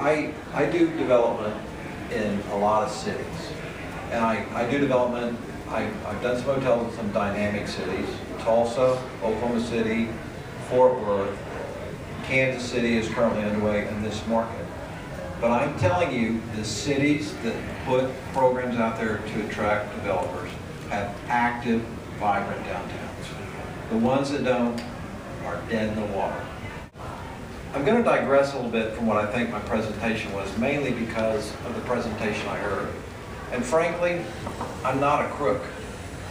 I do development in a lot of cities. And I do development, I've done some hotels in some dynamic cities. Tulsa, Oklahoma City, Fort Worth, Kansas City is currently underway in this market. But I'm telling you, the cities that put programs out there to attract developers have active, vibrant downtowns. The ones that don't are dead in the water. I'm going to digress a little bit from what I think my presentation was, mainly because of the presentation I heard. And frankly, I'm not a crook.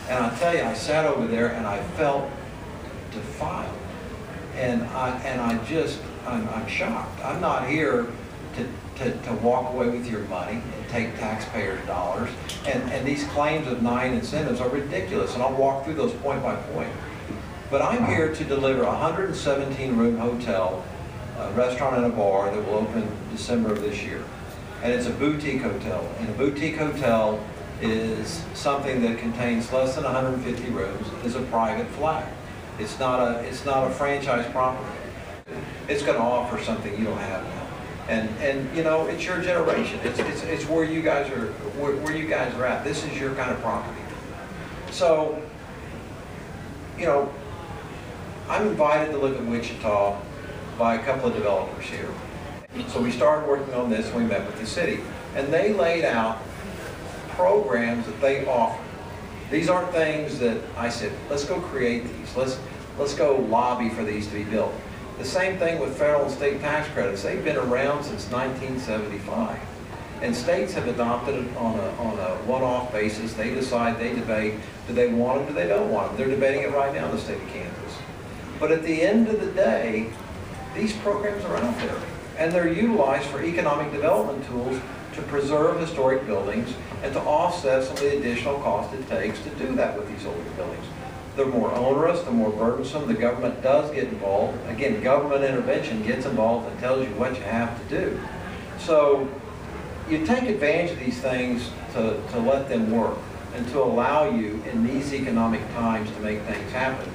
And I tell you, I sat over there and I felt defiled. And I'm shocked. I'm not here to walk away with your money and take taxpayers' dollars. And these claims of 9 incentives are ridiculous, and I'll walk through those point by point. But I'm here to deliver a 117-room hotel, a restaurant and a bar that will open December of this year. And it's a boutique hotel. And a boutique hotel is something that contains less than 150 rooms, is a private flat. It's not a franchise property. It's going to offer something you don't have now. And you know, it's your generation. It's where you guys are where you guys are at. This is your kind of property. So, you know, I'm invited to live in Wichita by a couple of developers here. So we started working on this and we met with the city. And they laid out programs that they offer. These aren't things that I said, let's go create these. Let's go lobby for these to be built. The same thing with federal and state tax credits. They've been around since 1975. And states have adopted it on a one-off basis. They decide, they debate, do they want them, do they don't want them. They're debating it right now in the state of Kansas. But at the end of the day, these programs are out there. And they're utilized for economic development tools to preserve historic buildings and to offset some of the additional cost it takes to do that with these older buildings. The more onerous, the more burdensome. The government does get involved. Again, government intervention gets involved and tells you what you have to do. So you take advantage of these things to let them work and to allow you in these economic times to make things happen.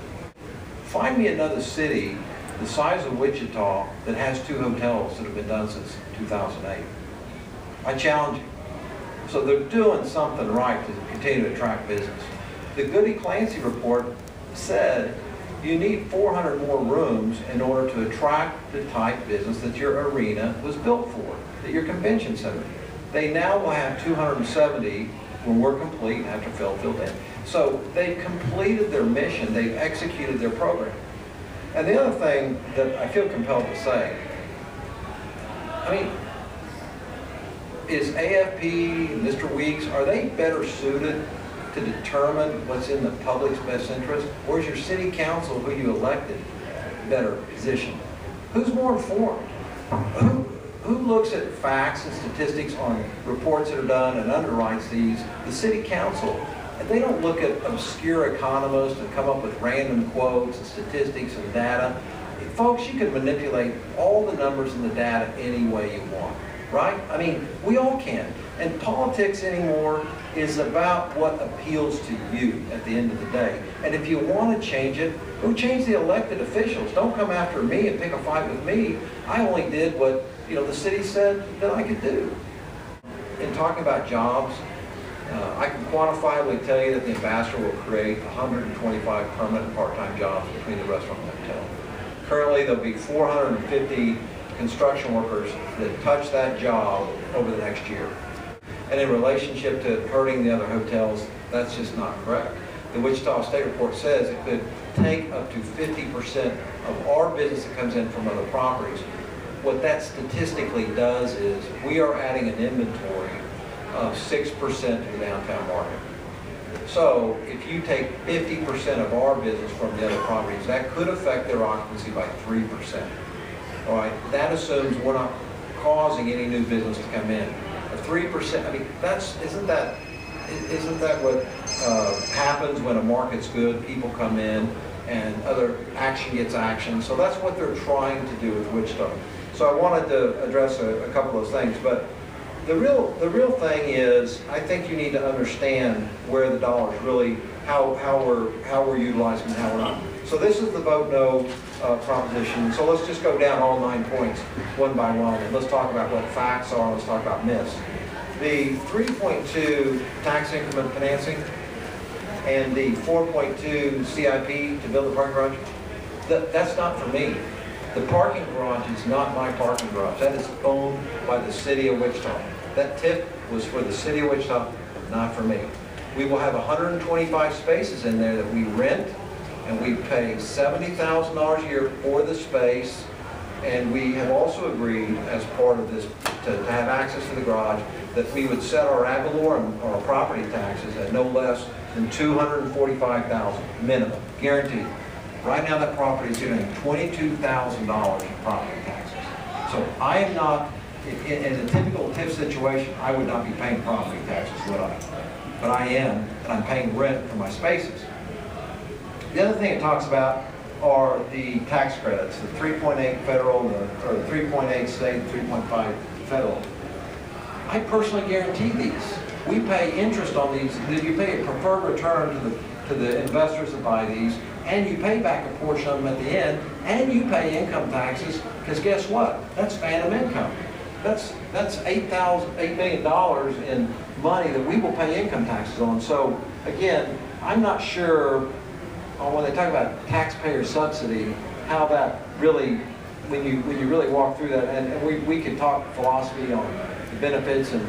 Find me another city the size of Wichita that has 2 hotels that have been done since 2008. I challenge you. So they're doing something right to continue to attract business. The Goody-Clancy report said you need 400 more rooms in order to attract the type business that your arena was built for, that your convention center. They now will have 270 when we're complete and after filled in. So they've completed their mission, they've executed their program. And the other thing that I feel compelled to say, I mean, is AFP, Mr. Weeks, are they better suited to determine what's in the public's best interest? Or is your city council, who you elected, better positioned? Who's more informed? Who looks at facts and statistics on reports that are done and underwrites these? The city council. And they don't look at obscure economists and come up with random quotes and statistics and data. Folks, you can manipulate all the numbers and the data any way you want, right? I mean, we all can. And politics anymore is about what appeals to you at the end of the day. And if you want to change it, go change the elected officials. Don't come after me and pick a fight with me. I only did what, you know, the city said that I could do. In talking about jobs, I can quantifiably tell you that the ambassador will create 125 permanent and part-time jobs between the restaurant and the hotel. Currently, there'll be 450 construction workers that touch that job over the next year. And in relationship to hurting the other hotels, that's just not correct. The Wichita State Report says it could take up to 50% of our business that comes in from other properties. What that statistically does is we are adding an inventory of 6% to the downtown market. So if you take 50% of our business from the other properties, that could affect their occupancy by 3%. All right, that assumes we're not causing any new business to come in. A 3%, I mean, isn't that what happens when a market's good? People come in and other action gets action. So that's what they're trying to do with Wichita. So I wanted to address a couple of those things, but the real thing is, I think you need to understand where the dollars really, how we're utilizing and how we're not. So this is the vote no proposition. So let's just go down all 9 points one by one, and let's talk about what facts are. Let's talk about myths. The 3.2 tax increment financing and the 4.2 CIP to build a parking garage, that's not for me. The parking garage is not my parking garage. That is owned by the city of Wichita. That TIF was for the city of Wichita, not for me. We will have 125 spaces in there that we rent, and we pay $70,000 a year for the space. And we have also agreed, as part of this, to have access to the garage, that we would set our ad valorem, or our property taxes, at no less than $245,000 minimum, guaranteed. Right now, that property is getting $22,000 in property taxes. So I am not, in a typical TIF situation, I would not be paying property taxes, would I? But I am, and I'm paying rent for my spaces. The other thing it talks about are the tax credits, the 3.8 federal, or the 3.8 state, 3.5 federal. I personally guarantee these. We pay interest on these. You pay a preferred return to the investors that buy these, and you pay back a portion of them at the end, and you pay income taxes, because guess what? That's phantom income. That's $8 million in money that we will pay income taxes on. So again, I'm not sure when they talk about taxpayer subsidy, how that really, when you really walk through that, and we could talk philosophy on the benefits and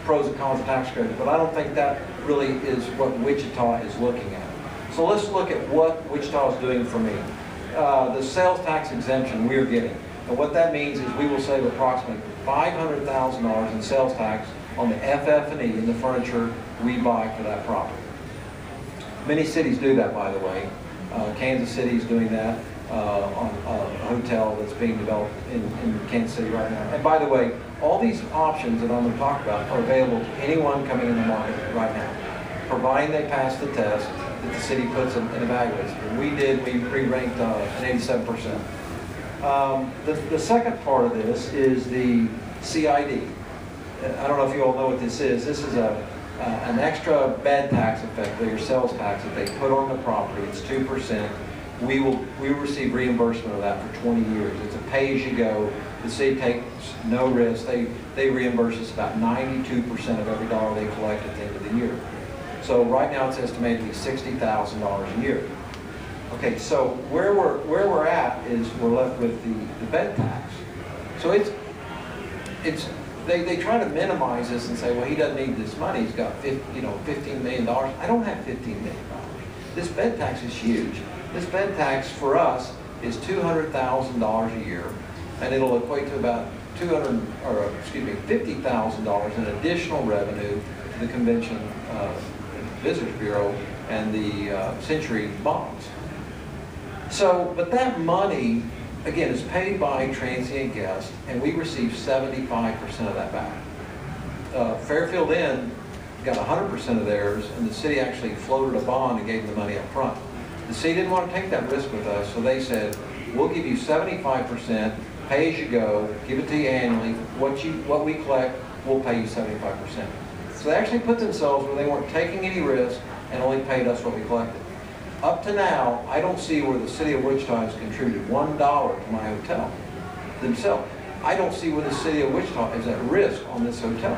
pros and cons of tax credit, but I don't think that really is what Wichita is looking at. So let's look at what Wichita is doing for me. The sales tax exemption we're getting. And what that means is we will save approximately $500,000 in sales tax on the FF&E in the furniture we buy for that property. Many cities do that, by the way. Kansas City is doing that on a hotel that's being developed in Kansas City right now. And by the way, all these options that I'm going to talk about are available to anyone coming in the market right now, providing they pass the test that the city puts and evaluates. And we did, we ranked an 87%. The second part of this is the CID. I don't know if you all know what this is. This is an extra bed tax, effectively, or sales tax that they put on the property. It's 2%. We will receive reimbursement of that for 20 years. It's a pay-as-you-go. The city takes no risk. They reimburse us about 92% of every dollar they collect at the end of the year. So right now it's estimated to be $60,000 a year. Okay, so where we're at is we're left with the bed tax. So they try to minimize this and say, well, he doesn't need this money. He's got $15 million. I don't have $15 million. This bed tax is huge. This bed tax for us is $200,000 a year, and it'll equate to about $50,000 in additional revenue to the Convention Visitors Bureau and the Century bonds. So, but that money, again, is paid by transient guests, and we receive 75% of that back. Fairfield Inn got 100% of theirs, and the city actually floated a bond and gave them the money up front. The city didn't want to take that risk with us, so they said, we'll give you 75%, pay as you go, give it to you annually. What we collect, we'll pay you 75%. So they actually put themselves where they weren't taking any risk and only paid us what we collected. Up to now, I don't see where the city of Wichita has contributed $1 to my hotel themselves. I don't see where the city of Wichita is at risk on this hotel.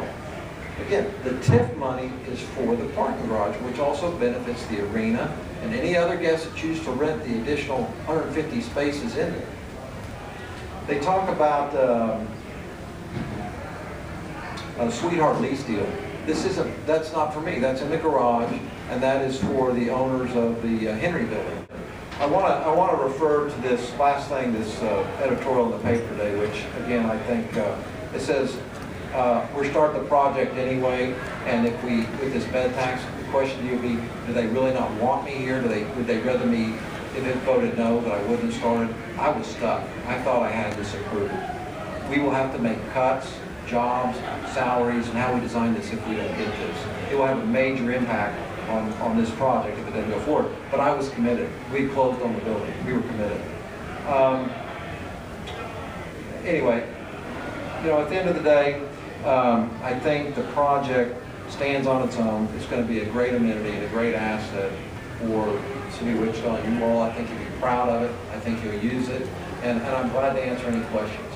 Again, the TIF money is for the parking garage, which also benefits the arena and any other guests that choose to rent the additional 150 spaces in there. They talk about a sweetheart lease deal. That's not for me. That's in the garage, and that is for the owners of the Henry building. I want to refer to this last thing, this editorial in the paper today, which again I think it says we're starting the project anyway, and if we with this bed tax, the question to you would be, do they really not want me here? Would they rather me, if it voted no, that I wouldn't have started? I was stuck. I thought I had this approved. We will have to make cuts, jobs, salaries, and how we design this if we don't get this. It will have a major impact on this project if it doesn't go forward. But I was committed. We closed on the building. We were committed. Anyway, at the end of the day, I think the project stands on its own. It's going to be a great amenity and a great asset for the City of Wichita. You all, I think, if you proud of it. I think you'll use it, and I'm glad to answer any questions.